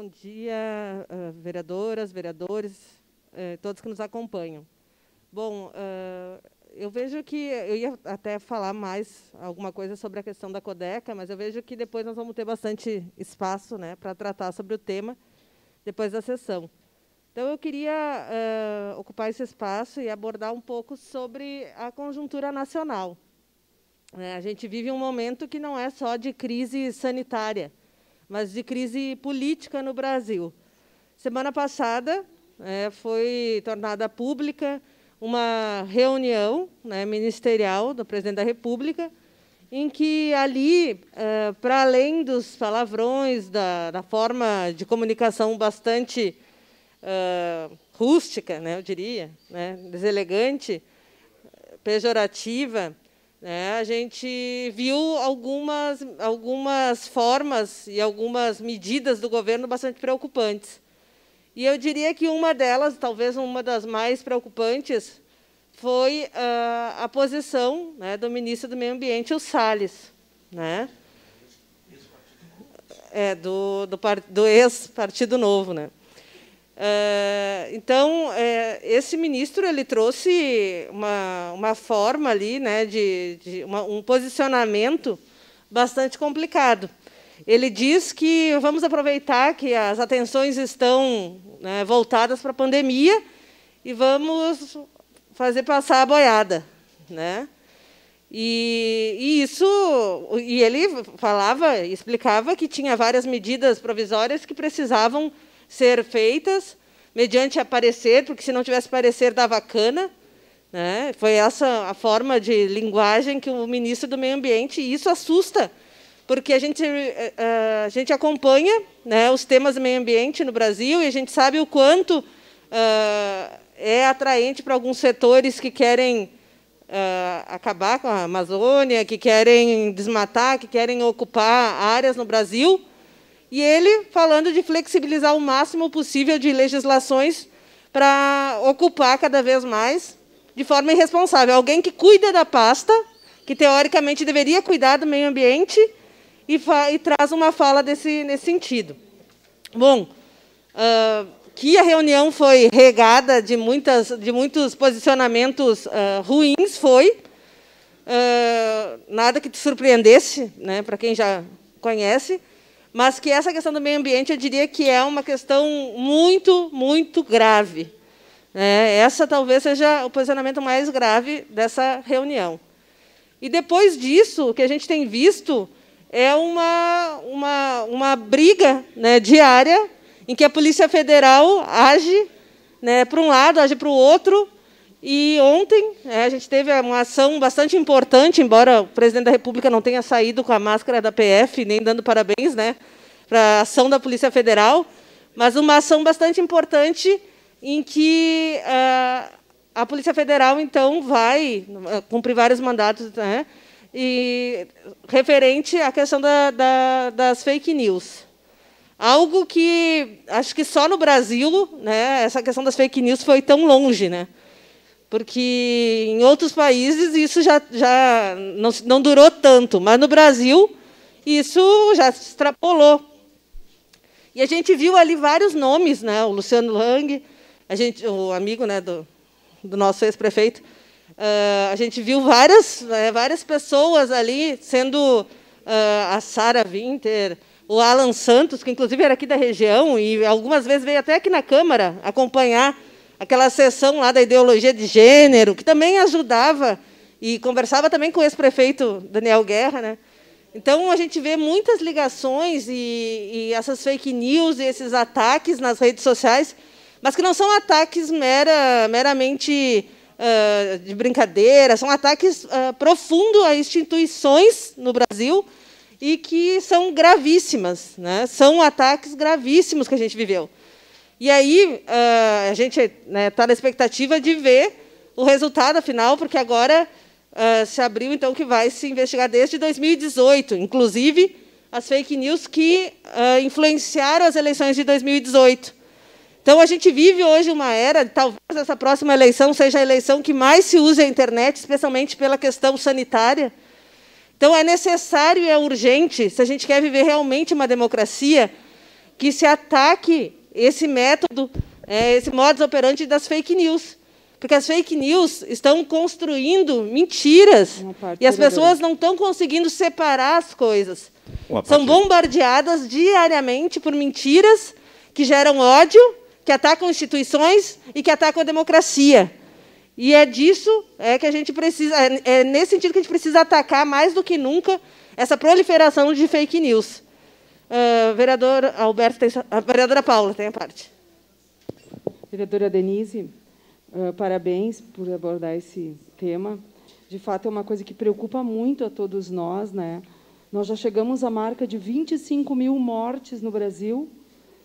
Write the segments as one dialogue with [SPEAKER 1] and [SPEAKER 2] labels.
[SPEAKER 1] Bom dia, vereadoras, vereadores, todos que nos acompanham. Bom, eu vejo que eu ia até falar mais alguma coisa sobre a questão da Codeca, mas eu vejo que depois nós vamos ter bastante espaço, né, para tratar sobre o tema depois da sessão. Então, eu queria ocupar esse espaço e abordar um pouco sobre a conjuntura nacional. A gente vive um momento que não é só de crise sanitária, mas de crise política no Brasil. Semana passada foi tornada pública uma reunião ministerial do presidente da República, em que ali, para além dos palavrões, da forma de comunicação bastante rústica, eu diria, deselegante, pejorativa, a gente viu algumas formas e algumas medidas do governo bastante preocupantes. E eu diria que uma delas, talvez uma das mais preocupantes, foi a posição do ministro do Meio Ambiente, o Salles, do ex-Partido Novo. Então, esse ministro ele trouxe uma forma ali, um posicionamento bastante complicado. Ele diz que vamos aproveitar que as atenções estão voltadas para a pandemia e vamos fazer passar a boiada. E ele explicava que tinha várias medidas provisórias que precisavam ser feitas mediante parecer, porque se não tivesse parecer dava cana. Foi essa a forma de linguagem que o ministro do Meio Ambiente, e isso assusta, porque a gente acompanha os temas do meio ambiente no Brasil e a gente sabe o quanto é atraente para alguns setores que querem acabar com a Amazônia, que querem desmatar, que querem ocupar áreas no Brasil. E ele falando de flexibilizar o máximo possível de legislações para ocupar cada vez mais de forma irresponsável. Alguém que cuida da pasta, que teoricamente deveria cuidar do meio ambiente, e traz uma fala nesse sentido. Bom, que a reunião foi regada de muitos posicionamentos ruins, foi. Nada que te surpreendesse, para quem já conhece, mas que essa questão do meio ambiente, eu diria que é uma questão muito, muito grave. Essa talvez seja o posicionamento mais grave dessa reunião. E, depois disso, o que a gente tem visto é uma briga diária, em que a Polícia Federal age para um lado, age para o outro. E ontem a gente teve uma ação bastante importante, embora o presidente da República não tenha saído com a máscara da PF, nem dando parabéns para a ação da Polícia Federal, mas uma ação bastante importante em que a Polícia Federal, então, vai cumprir vários mandatos e referente à questão das fake news. Algo que acho que só no Brasil essa questão das fake news foi tão longe, porque em outros países isso já não durou tanto, mas no Brasil isso já se extrapolou. E a gente viu ali vários nomes, o Luciano Hang, o amigo do nosso ex-prefeito, a gente viu várias pessoas ali, sendo a Sara Winter, o Alan Santos, que inclusive era aqui da região, e algumas vezes veio até aqui na Câmara acompanhar aquela sessão lá da ideologia de gênero, que também ajudava e conversava também com o ex-prefeito Daniel Guerra. Então, a gente vê muitas ligações e essas fake news e esses ataques nas redes sociais, mas que não são ataques meramente de brincadeira, são ataques profundos a instituições no Brasil e que são gravíssimas. São ataques gravíssimos que a gente viveu. E aí, a gente está na expectativa de ver o resultado final, porque agora se abriu, então, que vai se investigar desde 2018, inclusive as fake news que influenciaram as eleições de 2018. Então, a gente vive hoje uma era, talvez essa próxima eleição seja a eleição que mais se use a internet, especialmente pela questão sanitária. Então, é necessário e é urgente, se a gente quer viver realmente uma democracia, que se ataque esse método, esse modus operandi das fake news. Porque as fake news estão construindo mentiras e as pessoas não estão conseguindo separar as coisas. São bombardeadas diariamente por mentiras que geram ódio, que atacam instituições e que atacam a democracia. E é disso que a gente precisa, é nesse sentido que a gente precisa atacar mais do que nunca essa proliferação de fake news. Vereador Alberto, a vereadora Paula tem a parte.
[SPEAKER 2] Vereadora Denise, parabéns por abordar esse tema. De fato, é uma coisa que preocupa muito a todos nós, né? Nós já chegamos à marca de 25 mil mortes no Brasil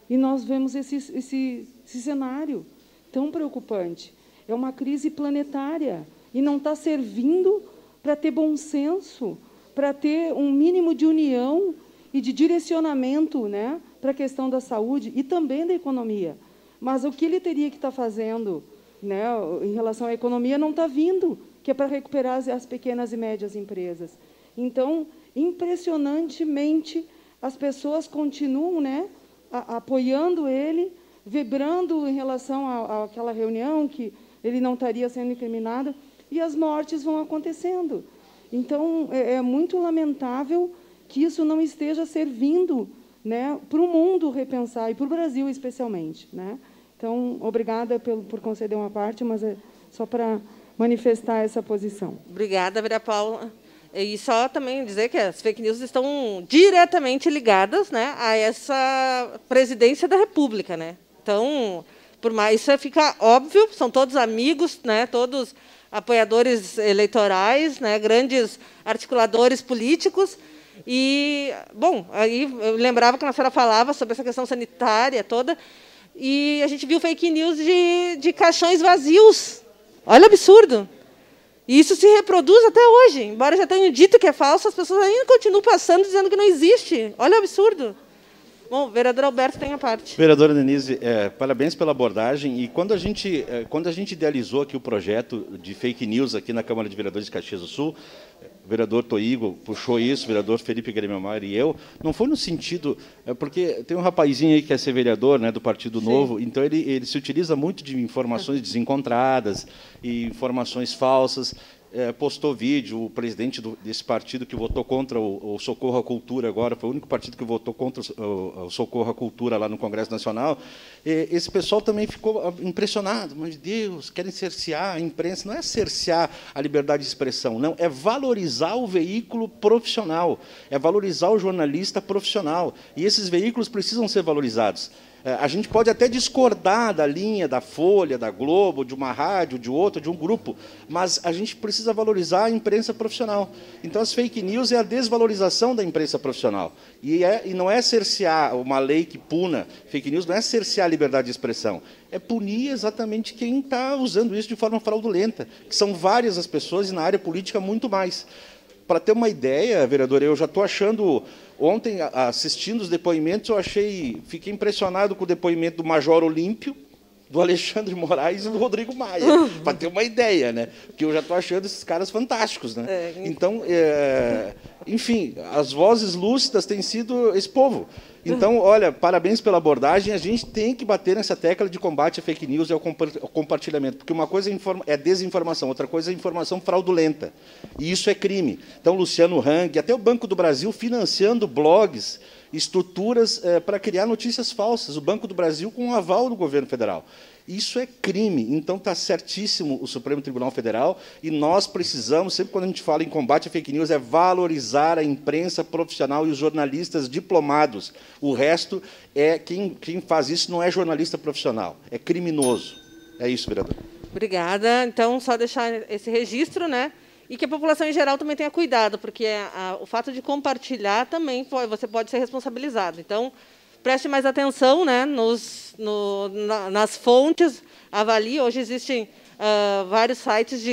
[SPEAKER 2] e nós vemos esse cenário tão preocupante. É uma crise planetária e não está servindo para ter bom senso, para ter um mínimo de união e de direcionamento, né, para a questão da saúde e também da economia. Mas o que ele teria que estar fazendo, né, em relação à economia não está vindo, que é para recuperar as pequenas e médias empresas. Então, impressionantemente, as pessoas continuam, né, apoiando ele, vibrando em relação àquela reunião que ele não estaria sendo incriminado, e as mortes vão acontecendo. Então, é muito lamentável que isso não esteja servindo, né, para o mundo repensar, e para o Brasil, especialmente, né? Então, obrigada por conceder uma parte, mas é só para manifestar essa posição.
[SPEAKER 1] Obrigada, vereadora Paula. E só também dizer que as fake news estão diretamente ligadas, né, a essa presidência da República, né? Então, por mais isso fica óbvio, são todos amigos, né, todos apoiadores eleitorais, né, grandes articuladores políticos. E, bom, aí eu lembrava que a senhora falava sobre essa questão sanitária toda, e a gente viu fake news de caixões vazios. Olha o absurdo. E isso se reproduz até hoje. Embora já tenham dito que é falso, as pessoas ainda continuam passando dizendo que não existe. Olha o absurdo. Bom, vereador Alberto tem a parte.
[SPEAKER 3] Vereadora Denise, parabéns pela abordagem. E quando a gente idealizou aqui o projeto de fake news aqui na Câmara de Vereadores de Caxias do Sul, o vereador Toigo puxou isso, o vereador Felipe Grêmio e eu, não foi no sentido... porque tem um rapazinho aí que quer ser vereador, né, do Partido Novo, então ele se utiliza muito de informações desencontradas e informações falsas. Postou vídeo, o presidente desse partido que votou contra o Socorro à Cultura agora, foi o único partido que votou contra o Socorro à Cultura lá no Congresso Nacional. Esse pessoal também ficou impressionado. Mas, Deus, querem cercear a imprensa. Não é cercear a liberdade de expressão, não. É valorizar o veículo profissional, é valorizar o jornalista profissional. E esses veículos precisam ser valorizados. A gente pode até discordar da linha da Folha, da Globo, de uma rádio, de outra, de um grupo, mas a gente precisa valorizar a imprensa profissional. Então, as fake news é a desvalorização da imprensa profissional. E não é cercear uma lei que puna fake news, não é cercear a liberdade de expressão, é punir exatamente quem está usando isso de forma fraudulenta, que são várias as pessoas e, na área política, muito mais. Para ter uma ideia, vereador, eu já estou achando... Ontem, assistindo os depoimentos, fiquei impressionado com o depoimento do Major Olímpio, do Alexandre Moraes e do Rodrigo Maia, para ter uma ideia, né? Porque eu já estou achando esses caras fantásticos, né? Então, enfim, as vozes lúcidas têm sido esse povo. Então, olha, parabéns pela abordagem. A gente tem que bater nessa tecla de combate à fake news e ao compartilhamento, porque uma coisa é desinformação, outra coisa é informação fraudulenta. E isso é crime. Então, Luciano Hang, até o Banco do Brasil financiando blogs, estruturas para criar notícias falsas. O Banco do Brasil com o aval do governo federal. Isso é crime. Então, está certíssimo o Supremo Tribunal Federal e nós precisamos, sempre quando a gente fala em combate à fake news, é valorizar a imprensa profissional e os jornalistas diplomados. O resto, quem faz isso não é jornalista profissional, é criminoso. É isso, vereador.
[SPEAKER 1] Obrigada. Então, só deixar esse registro, né? E que a população em geral também tenha cuidado, porque o fato de compartilhar também você pode ser responsabilizado. Então, preste mais atenção, né, nas fontes, avalie. Hoje existem vários sites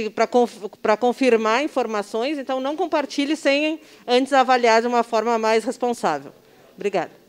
[SPEAKER 1] para confirmar informações, então não compartilhe sem antes avaliar de uma forma mais responsável. Obrigada.